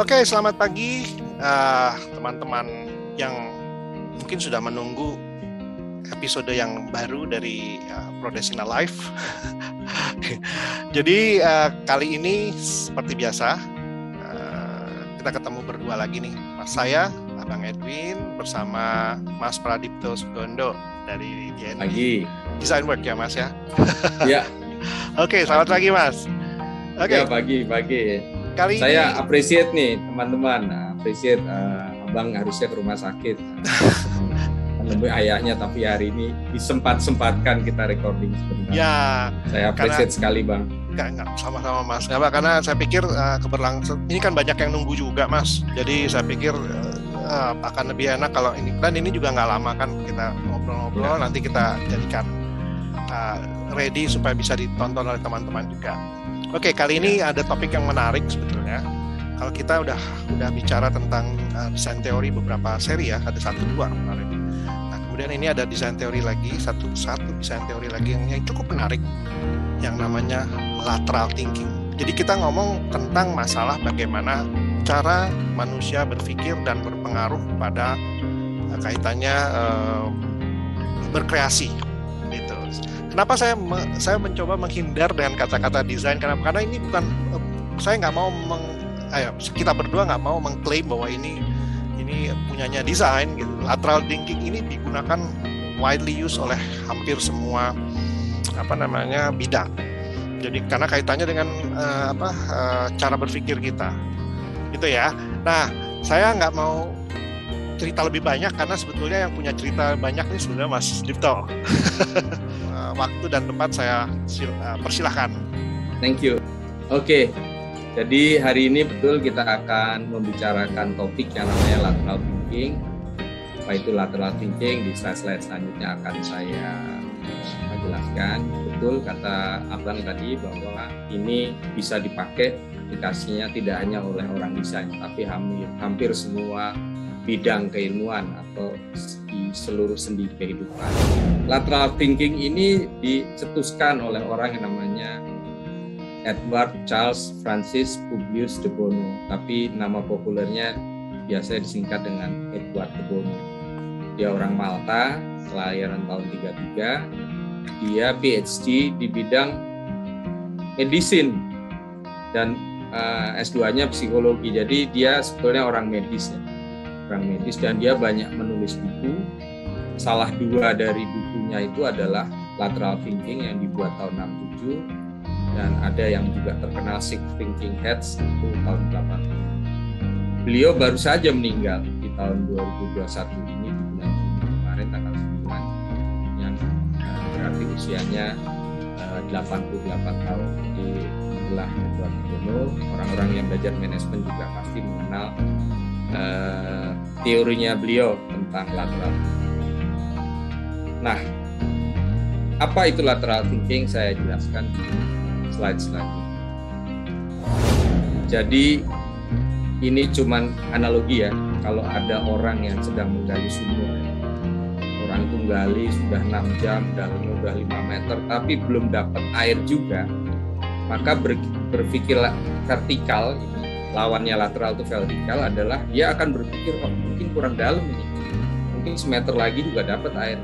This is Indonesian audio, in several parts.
Oke, selamat pagi teman-teman yang mungkin sudah menunggu episode yang baru dari Prodesina Live. Jadi kali ini seperti biasa kita ketemu berdua lagi nih. Saya, Abang Edwin, bersama Mas Pradipto Sugondo dari DND Pagi. Design Work ya Mas ya? Ya. Oke, selamat pagi Mas. Oke. Ya, pagi. Kali saya ini appreciate nih teman-teman, appreciate Abang harusnya ke rumah sakit menemui ayahnya, tapi hari ini disempatkan kita recording sebentar. Ya, saya appreciate sekali Bang. Enggak, sama-sama Mas. Enggak, karena saya pikir keberlangsungan ini kan banyak yang nunggu juga Mas. Jadi saya pikir akan lebih enak kalau ini, dan ini juga nggak lama kan kita ngobrol-ngobrol, nanti kita jadikan ready supaya bisa ditonton oleh teman-teman juga. Oke, kali ini ada topik yang menarik sebetulnya. Kalau kita udah bicara tentang desain teori beberapa seri ya, ada 1-2 kemarin. Nah, kemudian ini ada desain teori lagi, satu desain teori lagi yang cukup menarik, yang namanya lateral thinking. Jadi kita ngomong tentang masalah bagaimana cara manusia berpikir dan berpengaruh pada kaitannya berkreasi. Gitu. Kenapa saya mencoba menghindar dengan kata-kata desain? Karena ini bukan, saya nggak mau kita berdua nggak mau mengklaim bahwa ini punyanya desain gitu. Lateral thinking ini digunakan widely use oleh hampir semua bidang. Jadi karena kaitannya dengan cara berpikir kita, gitu ya. Nah, saya nggak mau cerita lebih banyak karena sebetulnya yang punya cerita banyak nih sudah Mas Dipto. Waktu dan tempat saya persilahkan. Thank you. Oke. Jadi hari ini betul kita akan membicarakan topik yang namanya lateral thinking. Apa itu lateral thinking? Di slide selanjutnya akan saya jelaskan. Betul kata Abang tadi bahwa ini bisa dipakai aplikasinya tidak hanya oleh orang desain, tapi hampir semua bidang keilmuan atau di seluruh sendi kehidupan. Lateral thinking ini dicetuskan oleh orang yang namanya Edward Charles Francis Publius de Bono, tapi nama populernya biasa disingkat dengan Edward de Bono. Dia orang Malta, kelahiran tahun 33. Dia PhD di bidang medicine dan S2-nya psikologi. Jadi dia sebetulnya orang medis dan dia banyak menulis buku. Salah 2 dari bukunya itu adalah Lateral Thinking yang dibuat tahun 67 dan ada yang juga terkenal Six Thinking Heads itu tahun 80. Beliau baru saja meninggal di tahun 2021 ini di bulan Juni kemarin tanggal 9 yang berarti usianya 88 tahun. Jadi inilah Edward Bono. Orang-orang yang belajar manajemen juga pasti mengenal teorinya beliau tentang lateral. Nah, apa itu lateral thinking? Saya jelaskan di slide selanjutnya. Jadi ini cuman analogi ya. Kalau ada orang yang sedang menggali sumur, orang itu gali sudah 6 jam, dalamnya udah 5 meter, tapi belum dapat air juga, maka berpikirlah vertikal. Lawannya lateral itu vertikal adalah dia akan berpikir mungkin kurang dalam ini, mungkin semeter lagi juga dapat air,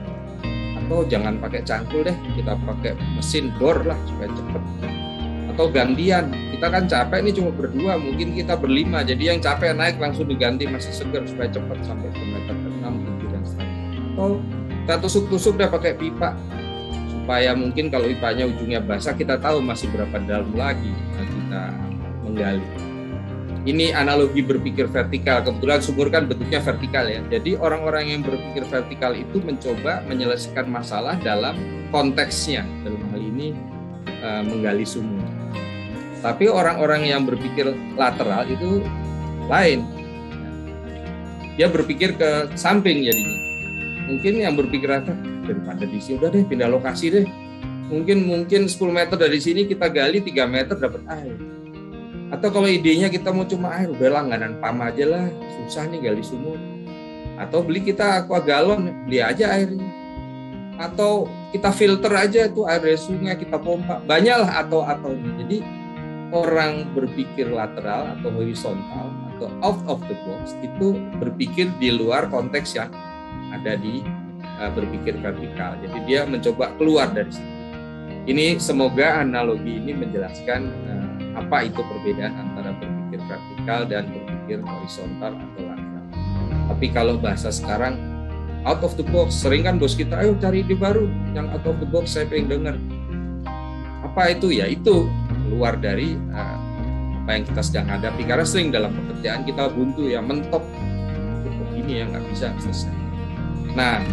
atau jangan pakai cangkul deh, kita pakai mesin bor lah supaya cepat, atau gantian, kita kan capek nih cuma berdua, mungkin kita berlima, jadi yang capek naik langsung diganti masih segar supaya cepat sampai ke meter ke-6, 7 dan seterusnya. Atau kita tusuk-tusuk deh pakai pipa supaya mungkin kalau pipanya ujungnya basah kita tahu masih berapa dalam lagi kita menggali. Ini analogi berpikir vertikal. Kebetulan sumur kan bentuknya vertikal ya. Jadi orang-orang yang berpikir vertikal itu mencoba menyelesaikan masalah dalam konteksnya. Dalam hal ini menggali sumur. Tapi orang-orang yang berpikir lateral itu lain. Dia berpikir ke samping jadinya. Mungkin yang berpikir daripada di sini udah deh pindah lokasi deh. Mungkin 10 meter dari sini kita gali 3 meter dapat air. Atau kalau idenya kita mau cuma air, udah langganan PAM aja lah, susah nih gali sumur. Atau beli kita aqua galon, beli aja airnya. Atau kita filter aja tuh air dari sungai, kita pompa. Banyak lah atau-ataunya. Jadi orang berpikir lateral atau horizontal atau out of the box itu berpikir di luar konteks yang ada di berpikir vertikal. Jadi dia mencoba keluar dari situ. Ini semoga analogi ini menjelaskan apa itu perbedaan antara berpikir vertikal dan berpikir horizontal atau lateral. Tapi kalau bahasa sekarang out of the box, sering kan bos kita, ayo cari ide baru yang out of the box, saya pengen dengar. Apa itu? Ya itu keluar dari apa yang kita sedang hadapi. Karena sering dalam pekerjaan kita buntu ya, mentok begini ya, nggak bisa selesai. Nah,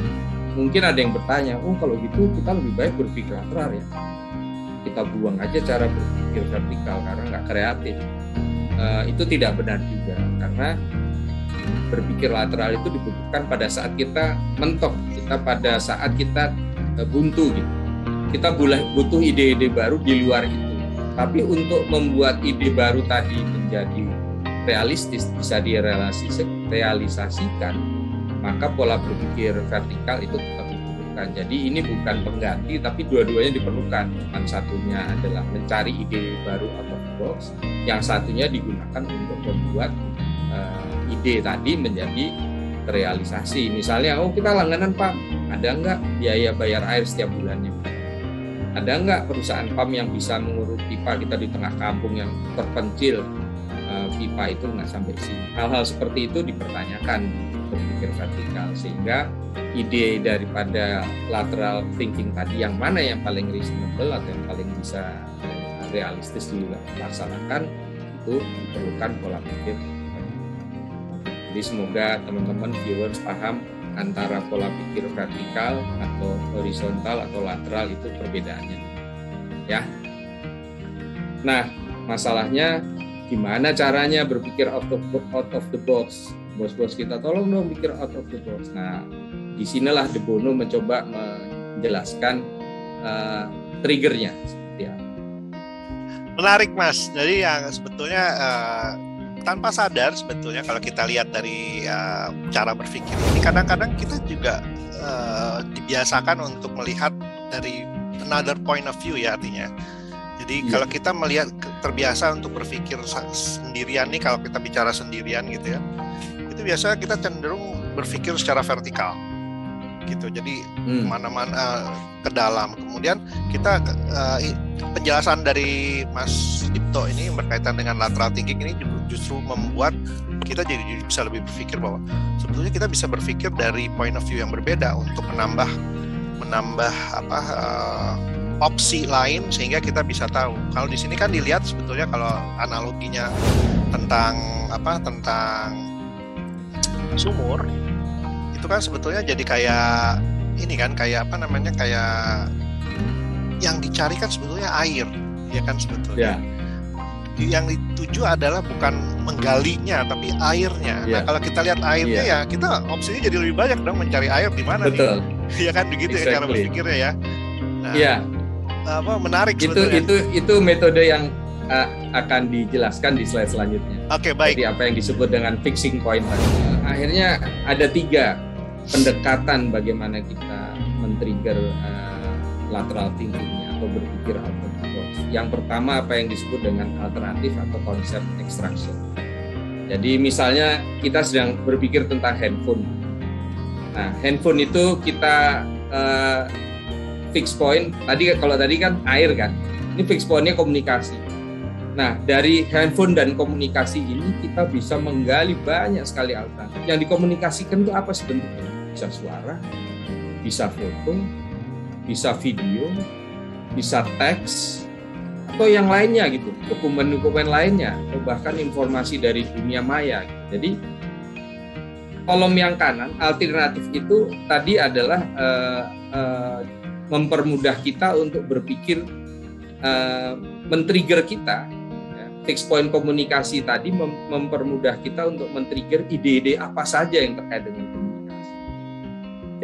mungkin ada yang bertanya, oh kalau gitu kita lebih baik berpikir lateral ya, kita buang aja cara berpikir vertikal karena nggak kreatif. Itu tidak benar juga, karena berpikir lateral itu dibutuhkan pada saat kita mentok, kita pada saat kita buntu gitu. Kita butuh ide-ide baru di luar itu. Tapi untuk membuat ide baru tadi menjadi realistis, bisa direalisasikan, maka pola berpikir vertikal itu tetap diperlukan. Jadi ini bukan pengganti, tapi dua-duanya diperlukan. Cuman satunya adalah mencari ide baru out of the box, yang satunya digunakan untuk membuat ide tadi menjadi terrealisasi. Misalnya, oh kita langganan PAM, ada nggak biaya bayar air setiap bulannya? Ada nggak perusahaan PAM yang bisa mengurus pipa kita di tengah kampung yang terpencil, pipa itu nggak sampai sini? Hal-hal seperti itu dipertanyakan berpikir vertikal, sehingga ide daripada lateral thinking tadi yang mana yang paling reasonable atau yang paling bisa realistis dilaksanakan, itu diperlukan pola pikir. Jadi semoga teman-teman viewers paham antara pola pikir vertikal atau horizontal atau lateral itu perbedaannya, ya. Nah, masalahnya gimana caranya berpikir out of the box? Bos-bos kita tolong dong pikir out of the box. Nah, disinilah De Bono mencoba menjelaskan triggernya seperti apa. Menarik Mas. Jadi yang sebetulnya tanpa sadar sebetulnya kalau kita lihat dari cara berpikir ini, kadang-kadang kita juga dibiasakan untuk melihat dari another point of view ya, artinya. Jadi kalau kita melihat terbiasa untuk berpikir sendirian nih, kalau kita bicara sendirian gitu ya, itu biasanya kita cenderung berpikir secara vertikal gitu. Jadi kemana-mana ke dalam. Kemudian kita penjelasan dari Mas Dipto ini berkaitan dengan lateral thinking ini justru membuat kita jadi bisa lebih berpikir bahwa sebetulnya kita bisa berpikir dari point of view yang berbeda untuk menambah opsi lain, sehingga kita bisa tahu. Kalau di sini kan dilihat sebetulnya kalau analoginya tentang sumur itu kan sebetulnya jadi kayak ini kan, kayak yang dicari kan sebetulnya air, ya kan sebetulnya. Yang dituju adalah bukan menggalinya tapi airnya. Nah, kalau kita lihat airnya ya kita opsinya jadi lebih banyak dong mencari air di mana nih. Ya kan begitu ya cara berpikirnya ya. Nah, menarik sebetulnya. Itu metode yang akan dijelaskan di slide selanjutnya. Oke, baik. Jadi apa yang disebut dengan fixing point. Akhirnya ada 3 pendekatan bagaimana kita men-trigger lateral thinking-nya atau berpikir out of the box. Yang pertama apa yang disebut dengan alternatif atau konsep extraction. Jadi misalnya kita sedang berpikir tentang handphone. Nah, handphone itu kita fix point. Kalau tadi kan air kan. Ini fix point-nya komunikasi. Nah, dari handphone dan komunikasi ini kita bisa menggali banyak sekali alternatif. Yang dikomunikasikan itu apa sebenarnya? Bisa suara, bisa foto, bisa video, bisa teks, atau yang lainnya gitu, dokumen-dokumen lainnya, atau bahkan informasi dari dunia maya. Jadi kolom yang kanan, alternatif itu tadi adalah mempermudah kita untuk berpikir, men-trigger kita. Fix point komunikasi tadi mempermudah kita untuk men-trigger ide-ide apa saja yang terkait dengan komunikasi.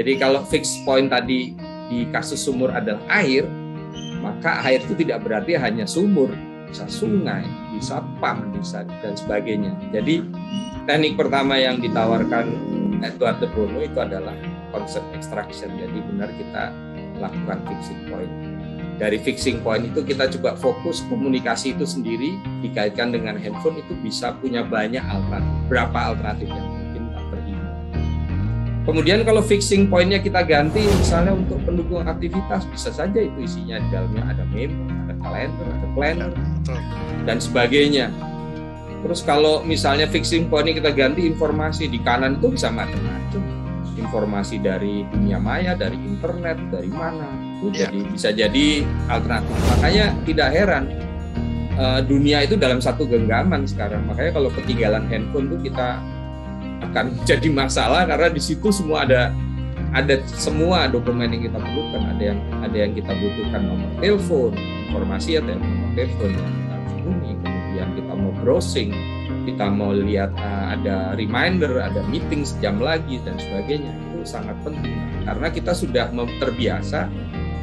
Jadi kalau fix point tadi di kasus sumur adalah air, maka air itu tidak berarti hanya sumur, bisa sungai, bisa PAM, bisa dan sebagainya. Jadi teknik pertama yang ditawarkan Edward De Bono itu adalah konsep extraction. Jadi benar kita lakukan fixing point. Dari fixing point itu kita coba fokus komunikasi itu sendiri dikaitkan dengan handphone itu bisa punya banyak alternatif. Berapa alternatif yang mungkin tak terhingga. Kemudian kalau fixing pointnya kita ganti misalnya untuk pendukung aktivitas, bisa saja itu isinya di dalamnya ada memo, ada kalender, ada planner, dan sebagainya. Terus kalau misalnya fixing pointnya kita ganti informasi, di kanan itu bisa macam-macam. Informasi dari dunia maya, dari internet, dari mana, itu jadi bisa jadi alternatif. Makanya tidak heran dunia itu dalam satu genggaman sekarang. Makanya kalau ketinggalan handphone itu kita akan jadi masalah karena di situ semua ada semua dokumen yang kita perlukan. Ada yang kita butuhkan nomor telepon, informasi atau nomor telepon yang kita harus hubungi. Kemudian kita mau browsing, kita mau lihat ada reminder, ada meeting sejam lagi dan sebagainya. Itu sangat penting karena kita sudah terbiasa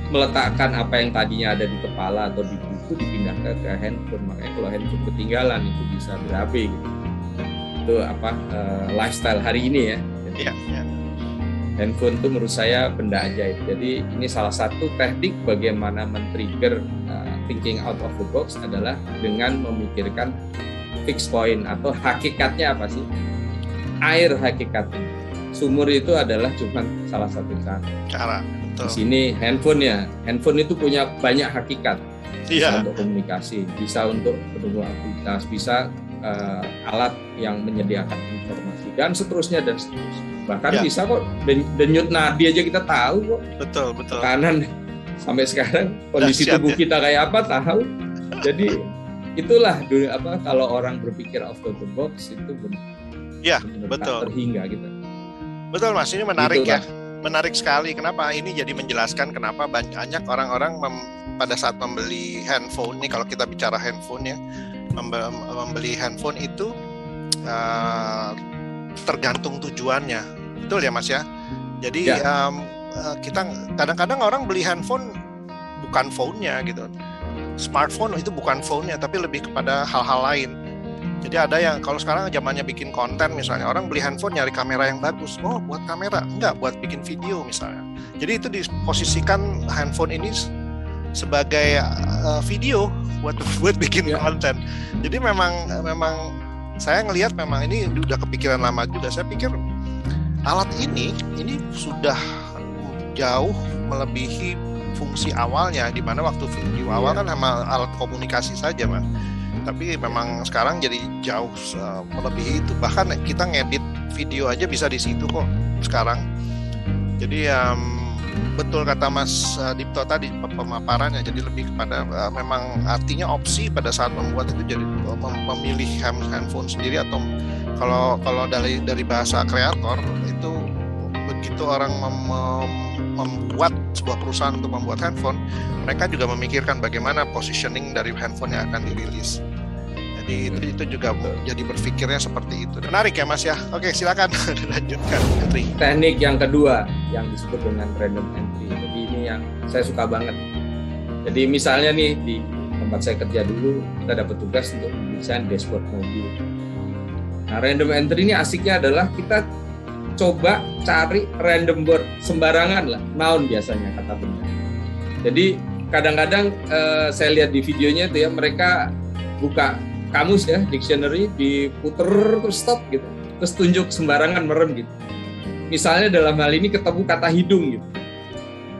meletakkan apa yang tadinya ada di kepala atau di buku dipindahkan ke handphone. Makanya kalau handphone ketinggalan itu bisa berabe gitu. Itu lifestyle hari ini ya. Handphone itu menurut saya benda ajaib. Jadi ini salah satu teknik bagaimana men-trigger thinking out of the box adalah dengan memikirkan fix point atau hakikatnya apa sih? Air hakikatnya. Sumur itu adalah cuma salah satu cara. Di sini handphone itu punya banyak hakikat. Bisa untuk komunikasi, bisa untuk pendukung aktivitas, bisa alat yang menyediakan informasi dan seterusnya. Bahkan bisa kok denyut nadi aja kita tahu kok. Betul. Tekanan sampai sekarang kondisi tubuh kita kayak apa tahu. Jadi itulah kalau orang berpikir out of the box itu betul terhingga gitu. Betul Mas, ini menarik ya. Menarik sekali. Kenapa? Ini jadi menjelaskan kenapa banyak orang-orang pada saat membeli handphone nih, kalau kita bicara handphone ya, membeli handphone itu tergantung tujuannya. Betul ya Mas ya? Jadi kita kadang-kadang orang beli handphone bukan phone-nya gitu. Smartphone itu bukan phone-nya, tapi lebih kepada hal-hal lain. Jadi ada yang kalau sekarang zamannya bikin konten misalnya, orang beli handphone nyari kamera yang bagus. Oh, buat kamera, enggak buat bikin video misalnya. Jadi itu diposisikan handphone ini sebagai video buat bikin konten. Jadi memang saya ngelihat memang ini udah kepikiran lama juga. Saya pikir alat ini sudah jauh melebihi fungsi awalnya, di mana waktu fungsi awal kan sama alat komunikasi saja Mas. Tapi memang sekarang jadi jauh melebihi itu. Bahkan kita ngedit video aja bisa di situ kok sekarang. Jadi betul kata Mas Dipto tadi pemaparannya, jadi lebih kepada memang artinya opsi pada saat membuat itu jadi memilih handphone sendiri, atau kalau dari bahasa kreator itu begitu orang membuat sebuah perusahaan untuk membuat handphone, mereka juga memikirkan bagaimana positioning dari handphone yang akan dirilis. Jadi itu juga jadi berpikirnya seperti itu. Menarik ya Mas ya. Oke, silakan dilanjutkan. Teknik yang kedua yang disebut dengan random entry. Jadi ini yang saya suka banget. Jadi misalnya nih di tempat saya kerja dulu, kita dapat tugas untuk mendesain dashboard mobil. Nah, random entry ini asiknya adalah kita coba cari random word sembarangan lah, noun biasanya kata benar. Jadi kadang-kadang saya lihat di videonya itu ya, mereka buka kamus ya, dictionary, diputer terus stop gitu, terus tunjuk sembarangan merem gitu. Misalnya dalam hal ini ketemu kata hidung gitu.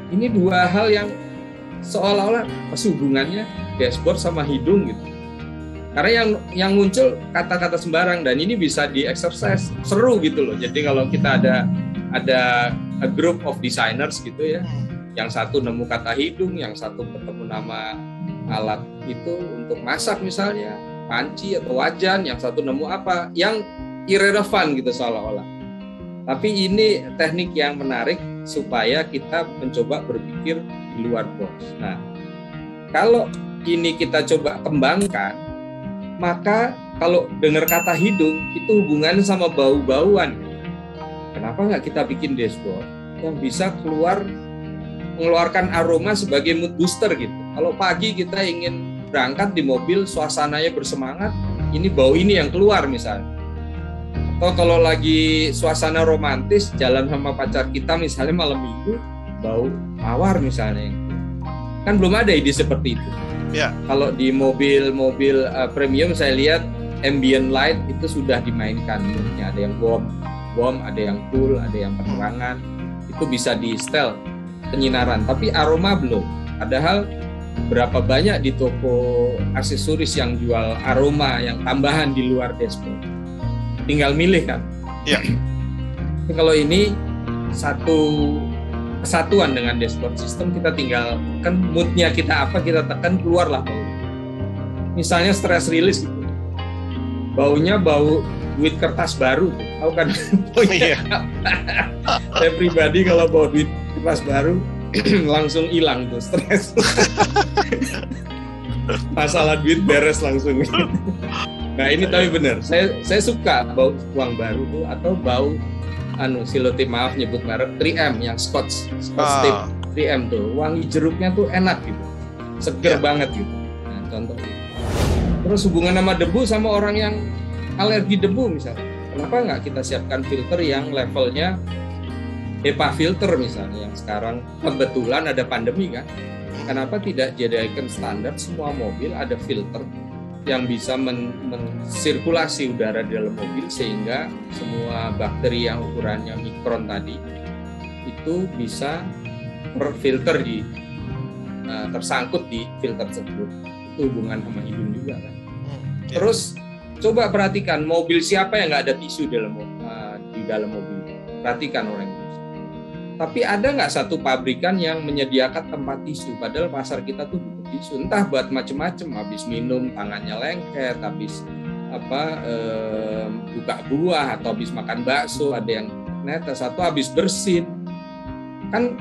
Ini dua hal yang seolah-olah hubungannya dashboard sama hidung gitu. Karena yang muncul kata-kata sembarang, dan ini bisa di-exercise, seru gitu loh. Jadi kalau kita ada a group of designers gitu ya, yang satu nemu kata hidung, yang satu ketemu nama alat itu untuk masak misalnya, panci atau wajan, yang satu nemu apa, yang irrelevant gitu seolah-olah. Tapi ini teknik yang menarik supaya kita mencoba berpikir di luar box. Nah, kalau ini kita coba kembangkan, maka kalau dengar kata hidung itu hubungannya sama bau-bauan. Kenapa nggak kita bikin dashboard yang bisa mengeluarkan aroma sebagai mood booster gitu. Kalau pagi kita ingin berangkat di mobil, suasananya bersemangat, ini bau ini yang keluar misalnya. Atau kalau lagi suasana romantis, jalan sama pacar kita misalnya malam minggu, bau mawar misalnya. Kan belum ada ide seperti itu. Ya. Kalau di mobil-mobil premium saya lihat ambient light itu sudah dimainkan. Ada yang warm, ada yang cool, ada yang penerangan. Itu bisa di setel penyinaran. Tapi aroma belum. Padahal berapa banyak di toko aksesoris yang jual aroma yang tambahan di luar dashboard. Tinggal milih kan. Ya. Kalau ini satu kesatuan dengan dashboard system, kita tinggal kan moodnya kita apa, kita tekan keluarlah bau. Misalnya stress release gitu. Baunya bau duit kertas baru, tahu kan? Iya. Saya pribadi kalau bau duit kertas baru langsung hilang tuh stres. Masalah duit beres langsung. Nah ini tapi benar, saya suka bau uang baru tuh, atau bau silotip, maaf nyebut merek, 3M yang Scotch tape 3M tuh, wangi jeruknya tuh enak gitu, seger banget gitu. Nah contoh gitu. Terus hubungan sama debu, sama orang yang alergi debu misalnya, kenapa nggak kita siapkan filter yang levelnya HEPA filter misalnya, yang sekarang kebetulan ada pandemi kan, kenapa tidak jadikan standar semua mobil ada filter yang bisa mensirkulasi udara di dalam mobil, sehingga semua bakteri yang ukurannya mikron tadi itu bisa terfilter tersangkut di filter tersebut. Itu hubungan sama hidung juga kan. Terus coba perhatikan mobil siapa yang nggak ada tisu di dalam mobil. Perhatikan orang itu. Tapi ada nggak satu pabrikan yang menyediakan tempat tisu? Padahal pasar kita tuh butuh tisu. Entah buat macam-macam. Habis minum tangannya lengket, habis buka buah, atau habis makan bakso, ada yang netes, atau habis bersin. Kan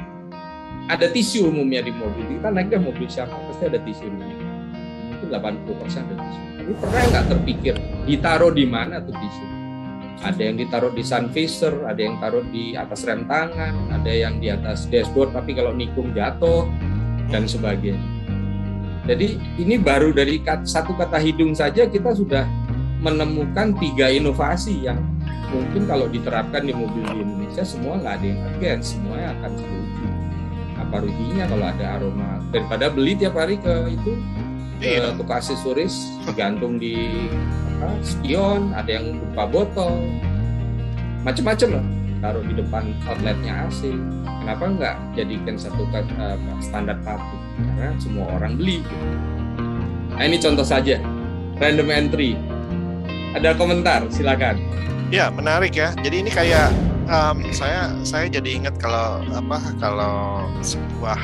ada tisu umumnya di mobil. Kita naik ke mobil siapa pasti ada tisu. Mungkin 80% ada tisu. Tapi pernah nggak terpikir ditaruh di mana tuh tisu? Ada yang ditaruh di sun visor, ada yang taruh di atas rem tangan, ada yang di atas dashboard tapi kalau nikung jatuh, dan sebagainya. Jadi ini baru dari satu kata hidung saja kita sudah menemukan 3 inovasi yang mungkin kalau diterapkan di mobil di Indonesia semua nggak ada yang against, semuanya akan setuju. Apa ruginya kalau ada aroma, daripada beli tiap hari ke toko aksesoris, digantung di spion, ada yang berupa botol, macam-macam lah, taruh di depan outletnya AC. Kenapa nggak jadikan satu standar pabrik? Karena semua orang beli. Nah ini contoh saja, random entry. Ada komentar, silakan. Ya menarik ya. Jadi ini kayak saya jadi ingat kalau sebuah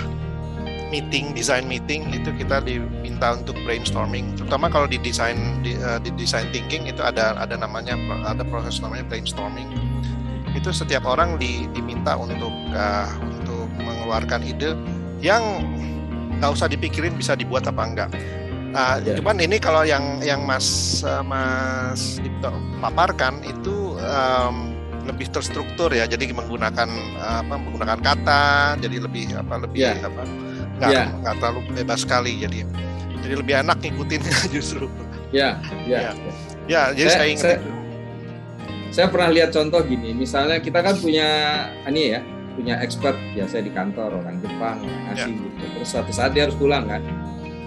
design meeting itu kita diminta untuk brainstorming, terutama kalau di design thinking itu ada proses namanya brainstorming. Itu setiap orang diminta untuk mengeluarkan ide yang nggak usah dipikirin bisa dibuat apa enggak. Cuman ini kalau yang Mas Dipto paparkan itu lebih terstruktur ya, jadi menggunakan kata, jadi lebih nggak terlalu bebas sekali, jadi lebih enak ngikutinnya justru. Jadi saya ingat itu. Saya pernah lihat contoh gini, misalnya kita kan punya expert biasa di kantor, orang Jepang, orang asing gitu. Terus suatu saat dia harus pulang kan,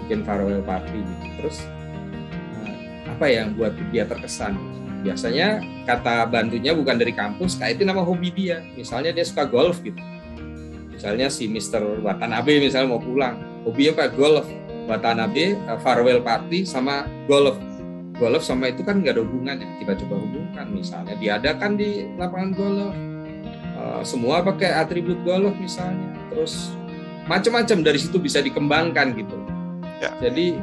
bikin farewell party gitu. Terus apa yang buat dia terkesan? Biasanya kata bantunya bukan dari kampus, kaitin nama hobi dia. Misalnya dia suka golf gitu. Misalnya si Mr. Watanabe misalnya mau pulang, hobinya apa? Golf. Watanabe farewell party sama golf. Golf sama itu kan nggak ada hubungannya. Kita coba hubungkan, misalnya diadakan di lapangan golf. Semua pakai atribut golf misalnya. Terus macam-macam dari situ bisa dikembangkan gitu. Ya. Jadi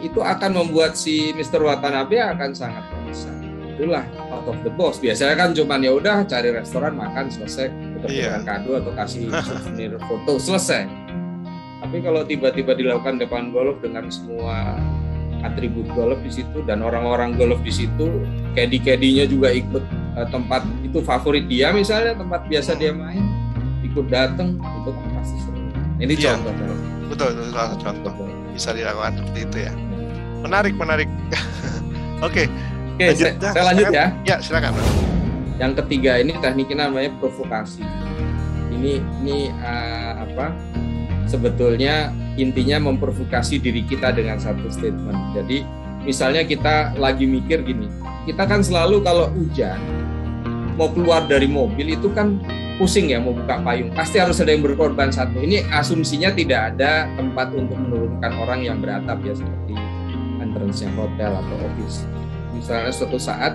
itu akan membuat si Mr. Watanabe akan sangat bisa. Itulah out of the box. Biasanya kan cuman ya udah cari restoran makan selesai, tukar-tukaran kado atau kasih souvenir foto selesai. Tapi kalau tiba-tiba dilakukan depan golf dengan semua atribut golf di situ dan orang-orang golf di situ, caddy-caddy-nya juga ikut tempat itu favorit dia misalnya, tempat biasa dia main, ikut datang, itu kan pasti seru. Ini contoh. Betul, itu salah satu contoh. Bisa dilakukan seperti itu ya. Menarik. Oke, saya lanjut ya. Ya, silakan. Yang ketiga ini tekniknya namanya provokasi. Ini sebetulnya intinya memprovokasi diri kita dengan satu statement. Jadi misalnya kita lagi mikir gini, kita kan selalu kalau hujan mau keluar dari mobil itu kan pusing ya, mau buka payung pasti harus ada yang berkorban satu. Ini asumsinya tidak ada tempat untuk menurunkan orang yang beratap ya, seperti entrance-nya hotel atau office. Misalnya suatu saat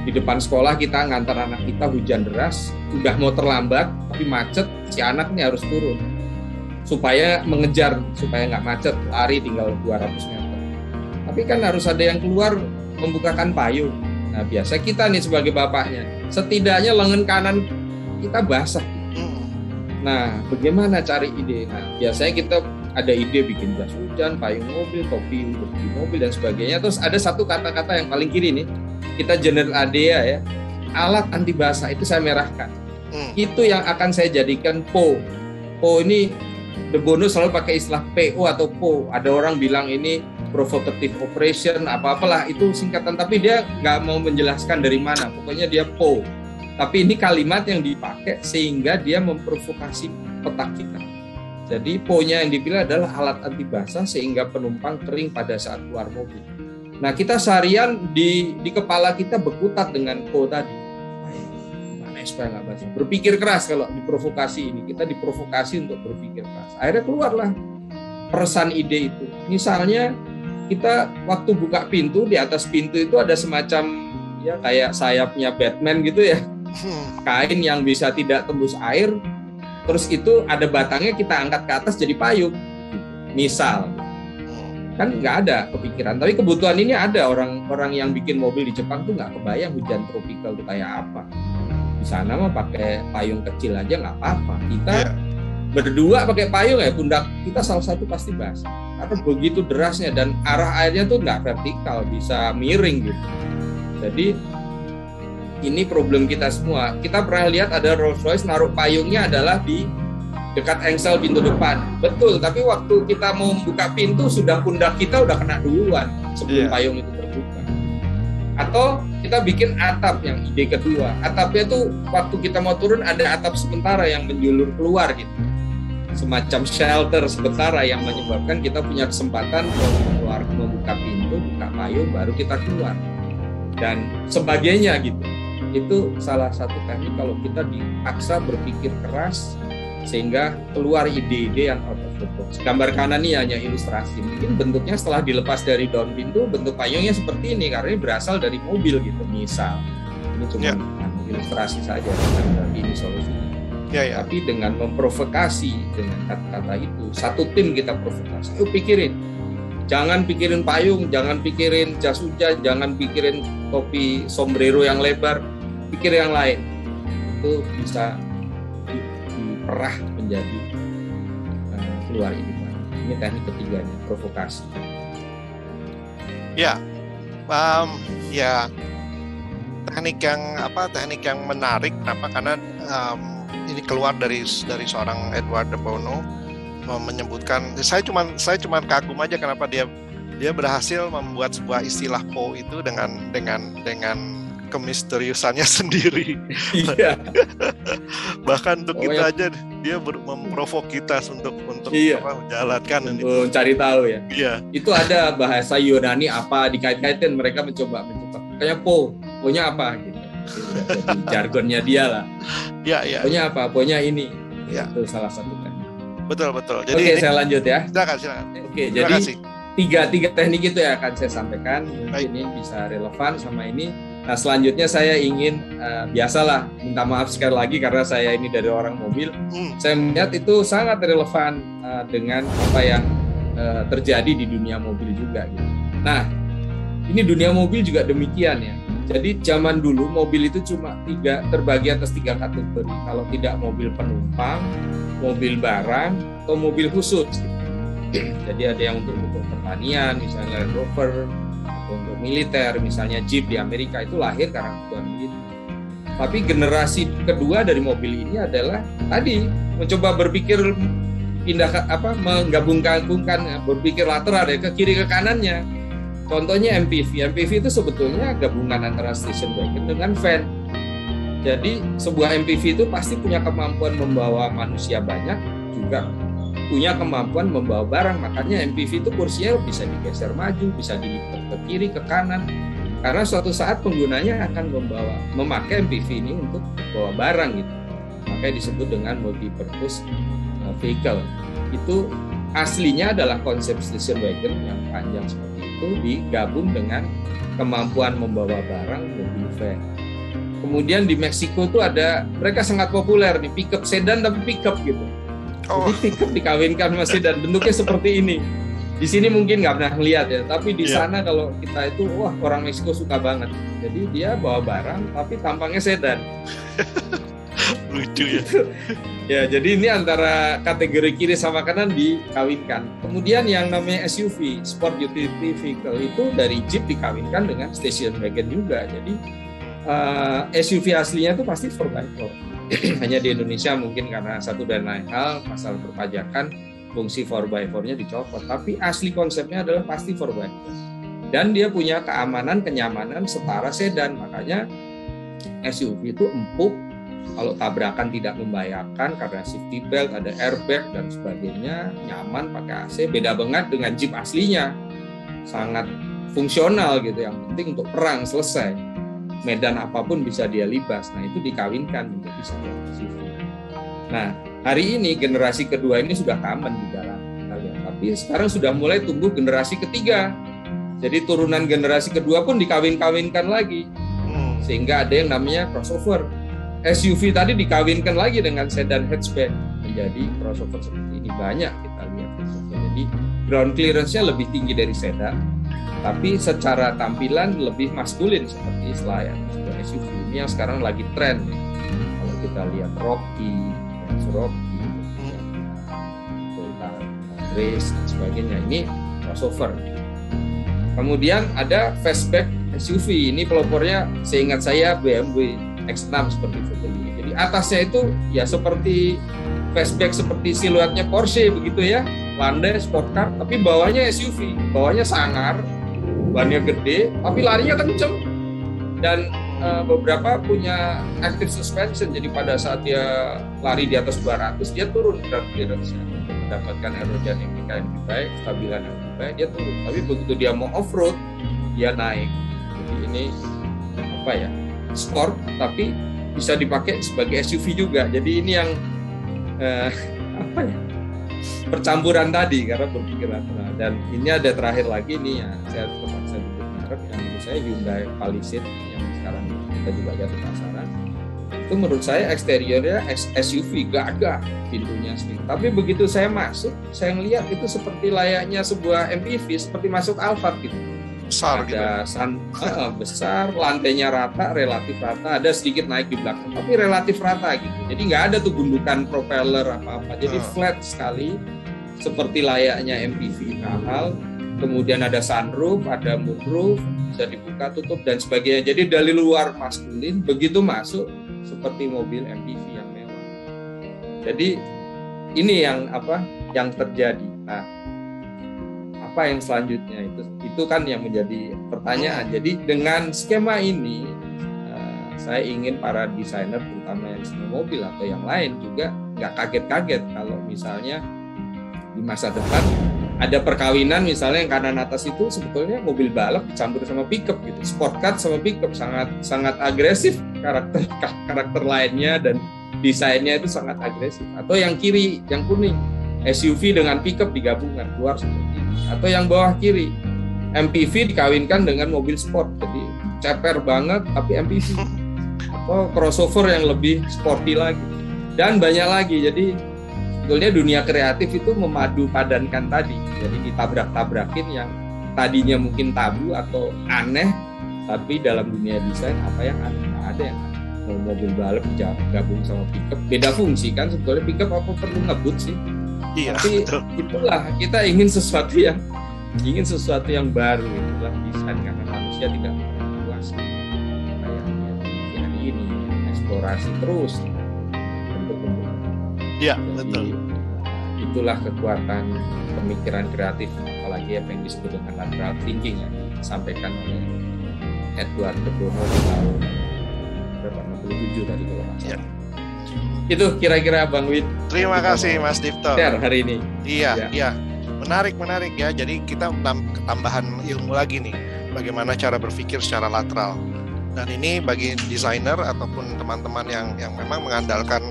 di depan sekolah kita ngantar anak kita, hujan deras, udah mau terlambat tapi macet, si anak ini harus turun supaya mengejar, supaya nggak macet, lari tinggal 200 meter. Tapi kan harus ada yang keluar membukakan payung. Nah biasa kita nih sebagai bapaknya, setidaknya lengan kanan kita basah. Nah bagaimana cari ide? Nah biasanya kita ada ide bikin jas hujan, payung mobil, topi untuk di mobil dan sebagainya. Terus ada satu kata-kata yang paling kiri nih, kita general ADEA ya, alat anti basah, itu saya merahkan. Itu yang akan saya jadikan PO. PO ini De Bono selalu pakai istilah PO atau PO. Ada orang bilang ini provocative operation, apa-apalah itu singkatan, tapi dia nggak mau menjelaskan dari mana. Pokoknya dia PO. Tapi ini kalimat yang dipakai sehingga dia memprovokasi otak kita. Jadi PO-nya yang dipilih adalah alat anti basah sehingga penumpang kering pada saat keluar mobil. Nah kita seharian di kepala kita berkutat dengan PO tadi. Gimana supaya nggak basah? Berpikir keras kalau diprovokasi ini. Kita diprovokasi untuk berpikir keras. Akhirnya keluarlah peresan ide itu. Misalnya kita waktu buka pintu, di atas pintu itu ada semacam ya kayak sayapnya Batman gitu ya. Kain yang bisa tidak tembus air. Terus itu ada batangnya, kita angkat ke atas jadi payung. Misal, kan nggak ada kepikiran. Tapi kebutuhan ini ada. Orang yang bikin mobil di Jepang tuh nggak kebayang hujan tropikal itu kayak apa. Di sana mah pakai payung kecil aja nggak apa-apa. Kita berdua pakai payung ya, pundak kita salah satu pasti basah. Karena begitu derasnya dan arah airnya tuh nggak vertikal, bisa miring gitu. Jadi ini problem kita semua. Kita pernah lihat ada Rolls Royce naruh payungnya adalah di dekat engsel pintu depan. Betul, tapi waktu kita mau membuka pintu sudah pundak kita udah kena duluan sebelum payung itu terbuka. Atau kita bikin atap yang ide kedua. Atapnya tuh waktu kita mau turun ada atap sementara yang menjulur keluar gitu. Semacam shelter sementara yang menyebabkan kita punya kesempatan keluar, membuka pintu, buka payung, baru kita keluar. Dan sebagainya gitu. Itu salah satu teknik kalau kita dipaksa berpikir keras sehingga keluar ide-ide yang out of the box. Gambar kanan ini hanya ilustrasi. Mungkin bentuknya setelah dilepas dari daun pintu, bentuk payungnya seperti ini karena ini berasal dari mobil gitu. Misal, ini cuma ilustrasi saja, bukan berarti ini solusinya. Tapi dengan memprovokasi dengan kata-kata itu, satu tim kita provokasi. Yuk pikirin. Jangan pikirin payung, jangan pikirin jas hujan, jangan pikirin topi sombrero yang lebar. Pikir yang lain, itu bisa diperah menjadi keluar ide. Ini teknik ketiganya, provokasi. Ya, teknik yang menarik. Kenapa? Karena ini keluar dari seorang Edward De Bono menyebutkan. Saya cuma kagum aja kenapa dia berhasil membuat sebuah istilah PO itu dengan kemisteriusannya sendiri. Iya. Bahkan untuk kita aja dia memprovok kita untuk menjalankan untuk cari tahu ya. Iya. Itu ada bahasa Yunani apa dikait-kaitin, mereka mencoba kayak Po-nya apa gitu. Jargonnya dia lah. Iya. Po-nya apa? Po-nya ini. Ya. Itu salah satu kan. Betul. Jadi saya lanjut ya. Silakan. Oke, jadi tiga teknik itu ya akan saya sampaikan. Ini bisa relevan sama ini. Nah selanjutnya saya ingin biasalah minta maaf sekali lagi karena saya ini dari orang mobil. Saya melihat itu sangat relevan dengan apa yang terjadi di dunia mobil juga gitu. Nah ini dunia mobil juga demikian ya. Jadi zaman dulu mobil itu cuma terbagi atas 3 kategori. Kalau tidak mobil penumpang, mobil barang, atau mobil khusus gitu. Jadi ada yang untuk pertanian, misalnya Land Rover, untuk militer, misalnya Jeep di Amerika itu lahir karena kebutuhan militer. Tapi generasi kedua dari mobil ini adalah tadi mencoba berpikir menggabungkan, berpikir lateral ya, ke kiri ke kanannya. Contohnya MPV itu sebetulnya gabungan antara station wagon dengan van. Jadi sebuah MPV itu pasti punya kemampuan membawa manusia banyak, juga punya kemampuan membawa barang. Makanya MPV itu kursinya bisa digeser maju, bisa dilipat ke kiri, ke kanan. Karena suatu saat penggunanya akan memakai MPV ini untuk bawa barang gitu. Makanya disebut dengan multi-purpose vehicle. Itu aslinya adalah konsep station wagon yang panjang seperti itu digabung dengan kemampuan membawa barang mobil van. Kemudian di Meksiko tuh ada, mereka sangat populer nih, pickup sedan tapi pickup gitu. Jadi pickup dikawinkan sama sedan, bentuknya seperti ini. Di sini mungkin nggak pernah lihat ya, tapi di sana kalau kita itu, wah orang Meksiko suka banget. Jadi dia bawa barang tapi tampangnya sedan. Lucu ya. Ya, jadi ini antara kategori kiri sama kanan dikawinkan. Kemudian yang namanya SUV, Sport Utility Vehicle, itu dari Jeep dikawinkan dengan station wagon juga. Jadi SUV aslinya itu pasti 4x4. Hanya di Indonesia mungkin karena satu dan lain hal, masalah perpajakan, fungsi 4x4-nya dicopot. Tapi asli konsepnya adalah pasti 4x4. Dan dia punya keamanan, kenyamanan setara sedan. Makanya SUV itu empuk, kalau tabrakan tidak membahayakan karena safety belt, ada airbag dan sebagainya, nyaman pakai AC. Beda banget dengan Jeep aslinya, sangat fungsional gitu. Yang penting untuk perang selesai, medan apapun bisa dia libas. Nah itu dikawinkan menjadi sebuah SUV. Nah hari ini generasi kedua ini sudah common di jalan kita lihat. Tapi sekarang sudah mulai tumbuh generasi ketiga. Jadi turunan generasi kedua pun dikawin-kawinkan lagi, sehingga ada yang namanya crossover. SUV tadi dikawinkan lagi dengan sedan hatchback menjadi crossover seperti ini. Banyak kita lihat. Jadi ground clearance-nya lebih tinggi dari sedan, tapi secara tampilan lebih maskulin seperti selayaknya sebuah SUV. Ini yang sekarang lagi tren. Kalau kita lihat Rocky, Toyota Grace dan sebagainya, ini crossover. Kemudian ada fastback SUV. Ini pelopornya seingat saya BMW X6 seperti foto ini. Jadi atasnya itu ya seperti fastback, seperti siluetnya Porsche begitu ya, landai sport car, tapi bawahnya SUV, bawahnya sangar, bannya gede, tapi larinya kenceng. Dan beberapa punya active suspension, jadi pada saat dia lari di atas 200 dia turun ground clearance-nya untuk mendapatkan aerodinamika yang lebih baik, stabilan yang lebih baik, dia turun. Tapi begitu dia mau off-road, dia naik. Jadi ini apa ya, sport tapi bisa dipakai sebagai SUV juga. Jadi ini yang apa ya, percampuran tadi karena berpikiran. Dan ini ada terakhir lagi nih ya, saya terpaksa sebut merek yang menurut saya Hyundai Palisade yang sekarang kita juga jatuh pasaran. Itu menurut saya eksteriornya SUV, gagah, pintunya sendiri. Tapi begitu saya masuk, saya ngelihat itu seperti layaknya sebuah MPV, seperti masuk Alphard gitu. Besar ada gitu. Besar, lantainya rata, relatif rata, ada sedikit naik di belakang, tapi relatif rata gitu. Jadi nggak ada tuh gundukan propeller apa-apa, jadi flat sekali, seperti layaknya MPV mahal. Kemudian ada sunroof, ada moonroof, bisa dibuka tutup dan sebagainya. Jadi dari luar maskulin, begitu masuk seperti mobil MPV yang mewah. Jadi ini yang terjadi. Nah, apa yang selanjutnya itu kan yang menjadi pertanyaan. Jadi dengan skema ini saya ingin para desainer terutama yang senang mobil atau yang lain juga nggak kaget-kaget kalau misalnya di masa depan ada perkawinan misalnya yang kanan atas itu sebetulnya mobil balap dicampur sama pickup gitu, sport car sama pickup, sangat agresif karakter lainnya dan desainnya itu sangat agresif. Atau yang kiri yang kuning SUV dengan pickup digabungkan keluar seperti ini. Atau yang bawah kiri MPV dikawinkan dengan mobil sport, jadi ceper banget tapi MPV. Atau crossover yang lebih sporty lagi dan banyak lagi. Jadi sebetulnya dunia kreatif itu memadu padankan tadi, jadi ditabrak-tabrakin yang tadinya mungkin tabu atau aneh, tapi dalam dunia desain apa yang aneh? Ada yang aneh. Mau mobil balap gabung sama pickup, beda fungsi kan sebetulnya. Pickup apa perlu ngebut sih? Iya, tapi betul. Itulah kita ingin sesuatu yang baru, itulah desain, karena manusia tidak puas kayak hari ini eksplorasi terus bentuk-bentuk. Iya, betul. Itulah kekuatan pemikiran kreatif, apalagi apa yang disebut dengan lateral thinking yang disampaikan oleh Edward de Bono di tahun 67 tadi kalau nggak salah. Itu kira-kira Bang Wid. Terima kasih Mas Dipto. Share hari ini. Iya. Menarik ya. Jadi kita tambahan ilmu lagi nih, bagaimana cara berpikir secara lateral. Dan ini bagi desainer ataupun teman-teman yang memang mengandalkan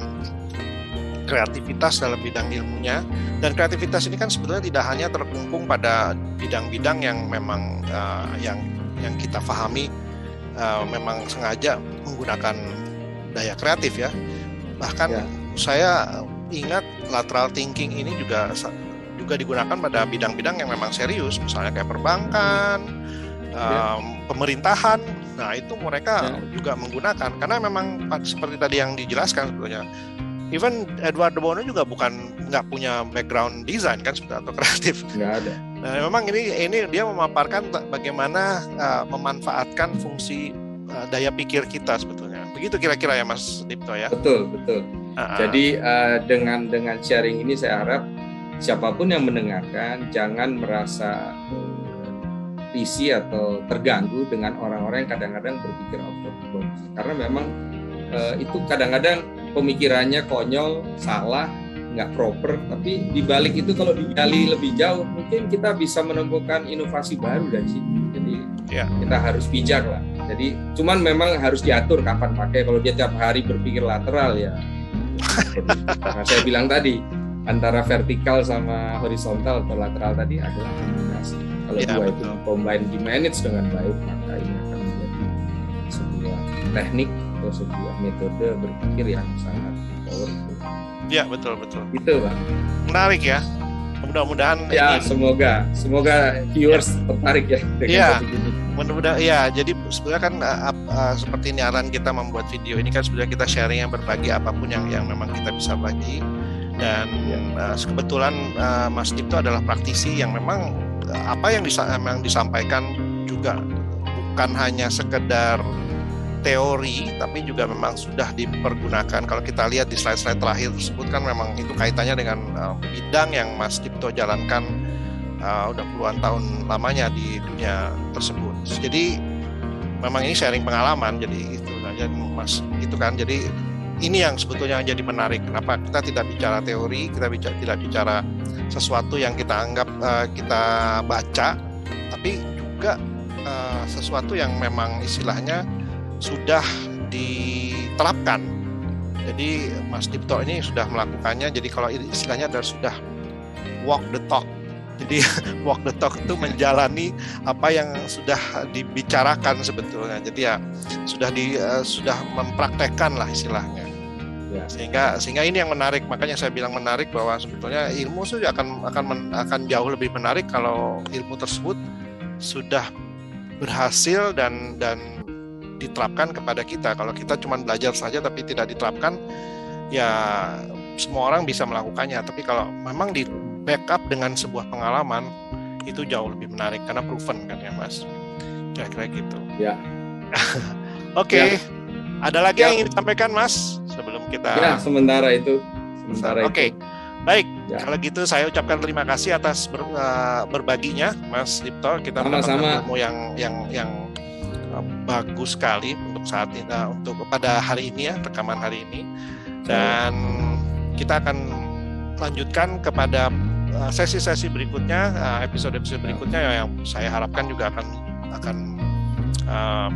kreativitas dalam bidang ilmunya. Dan kreativitas ini kan sebetulnya tidak hanya terkungkung pada bidang-bidang yang memang yang kita pahami memang sengaja menggunakan daya kreatif ya. Bahkan saya ingat lateral thinking ini juga digunakan pada bidang-bidang yang memang serius, misalnya kayak perbankan, pemerintahan. Nah itu mereka juga menggunakan, karena memang seperti tadi yang dijelaskan sebetulnya. Even Edward de Bono juga nggak punya background desain kan sebetulnya, atau kreatif. Nggak ada. Nah, memang ini dia memaparkan bagaimana memanfaatkan fungsi daya pikir kita sebetulnya. Begitu kira-kira ya Mas Dipto ya. Betul. Jadi dengan sharing ini saya harap siapapun yang mendengarkan jangan merasa risih atau terganggu dengan orang-orang yang kadang-kadang berpikir out of the box. Karena memang itu kadang-kadang pemikirannya konyol, salah, nggak proper. Tapi dibalik itu kalau digali lebih jauh, mungkin kita bisa menemukan inovasi baru dari sini. Jadi kita harus bijak lah. Jadi cuman memang harus diatur kapan pakai. Kalau dia tiap hari berpikir lateral ya, nah, saya bilang tadi antara vertikal sama horizontal atau lateral tadi adalah kombinasi. Kalau dua itu combine di manage dengan baik, maka ini akan menjadi sebuah teknik atau sebuah metode berpikir yang sangat powerful. Iya betul. Itu Bang. Menarik ya. Mudah-mudahan ya semoga viewers tertarik ya dengan topik ini. Mudah-mudahan ya. Jadi sebenarnya kan seperti nyaran kita membuat video ini kan sebenarnya kita sharing yang berbagi apapun yang memang kita bisa bagi. Dan kebetulan Mas Dipto adalah praktisi yang memang apa yang disampaikan juga bukan hanya sekedar teori, tapi juga memang sudah dipergunakan. Kalau kita lihat di slide-slide terakhir tersebut kan memang itu kaitannya dengan bidang yang Mas Dipto jalankan udah puluhan tahun lamanya di dunia tersebut. Jadi memang ini sharing pengalaman, jadi itu aja Mas itu kan. Jadi ini yang sebetulnya jadi menarik. Kenapa kita tidak bicara teori, kita tidak bicara sesuatu yang kita anggap kita baca, tapi juga sesuatu yang memang istilahnya sudah diterapkan. Jadi Mas Dipto ini sudah melakukannya. Jadi kalau istilahnya adalah sudah walk the talk. Jadi walk the talk itu menjalani apa yang sudah dibicarakan sebetulnya. Jadi ya sudah mempraktekkan lah istilahnya. Ya. Sehingga ini yang menarik. Makanya saya bilang menarik bahwa sebetulnya ilmu sudah akan jauh lebih menarik kalau ilmu tersebut sudah berhasil dan diterapkan kepada kita. Kalau kita cuma belajar saja tapi tidak diterapkan, ya semua orang bisa melakukannya. Tapi kalau memang di backup dengan sebuah pengalaman, itu jauh lebih menarik karena proven kan ya Mas. Kira-kira gitu. Ya. Oke. Ada lagi yang ingin disampaikan Mas sebelum kita? Ya, sementara itu. Oke. Baik, kalau gitu saya ucapkan terima kasih atas berbaginya Mas Dipto. Kita mendapatkan ilmu yang bagus sekali untuk saat ini, untuk pada hari ini ya, rekaman hari ini. Dan kita akan lanjutkan kepada sesi-sesi berikutnya, episode-episode berikutnya yang saya harapkan juga akan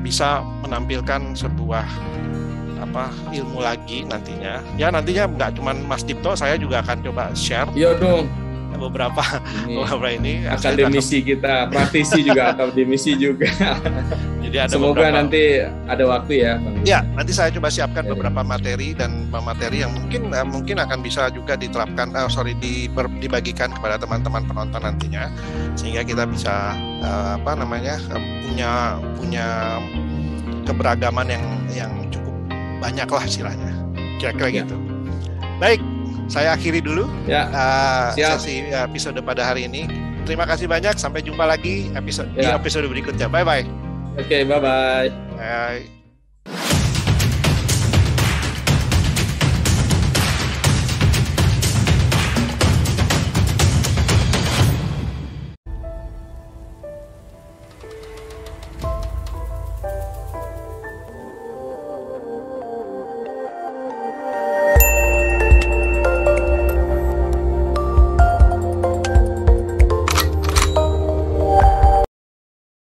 bisa menampilkan sebuah ilmu lagi nantinya. Ya nantinya nggak cuma Mas Dipto, saya juga akan coba share. Iya dong. Beberapa ini akademisi kita, praktisi juga akademisi juga. Jadi ada semoga nanti ada waktu ya Bang. Ya, nanti saya coba siapkan beberapa materi dan materi yang mungkin akan bisa juga diterapkan dibagikan kepada teman-teman penonton nantinya, sehingga kita bisa punya keberagaman yang cukup banyak lah istilahnya. Kira-kira gitu. Baik. Saya akhiri dulu sesi episode pada hari ini. Terima kasih banyak. Sampai jumpa lagi di episode berikutnya. Bye-bye. Oke, bye-bye. Bye.